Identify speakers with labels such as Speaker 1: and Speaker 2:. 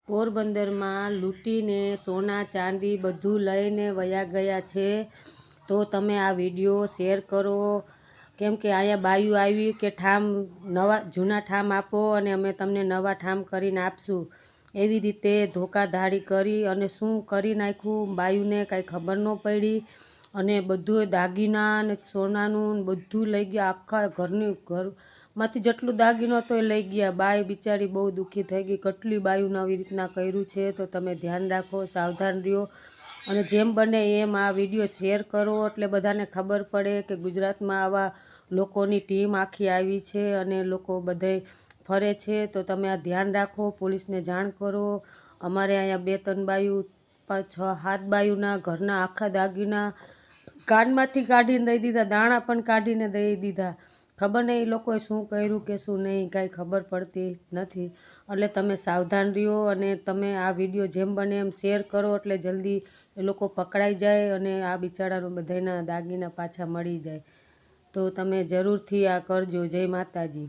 Speaker 1: પોરબંદરમાં લૂંટીને સોના ચાંદી બધું લઈને વયા ગયા છે। તો તમે આ વિડીયો શેર કરો, કેમ કે અહીંયા બાયું આવી કે ઠામ નવા જૂના ઠામ આપો અને અમે તમને નવા ઠામ કરીને આપશું, એવી રીતે ધોકાધાડી કરી અને શું કરી નાખ્યું બાયુને કાંઈ ખબર ન પડી। અને બધું દાગીના અને સોનાનું બધું લઈ ગયા, આખા ઘરમાંથી જેટલું દાગીનો હતો એ લઈ ગયા। બાઈ બિચારી બહુ દુઃખી થઈ ગઈ, કેટલી બાયુને આવી રીતના કર્યું છે। તો તમે ધ્યાન રાખો, સાવધાન રહ્યો અને જેમ બને એમ આ વિડીયો શેર કરો, એટલે બધાને ખબર પડે કે ગુજરાતમાં આવા લોકોની ટીમ આખી આવી છે અને લોકો બધે ફરે છે। તો તમે આ ધ્યાન રાખો, પોલીસને જાણ કરો। અમારે અહીંયા 2-3 બાયું 5-6-7 બાયુના ઘરના આખા દાગીના કાનમાંથી કાઢીને દઈ દીધા, દાણા પણ કાઢીને દઈ દીધા। ખબર નહીં એ લોકોએ શું કર્યું કે શું નહીં, કાંઈ ખબર પડતી નથી। એટલે તમે સાવધાન રહ્યો અને તમે આ વિડીયો જેમ બને એમ શેર કરો, એટલે જલ્દી એ લોકો પકડાઈ જાય અને આ બિચારાનો બધાના દાગીના પાછા મળી જાય। તો તમે જરૂરથી આ કરજો। જય માતાજી।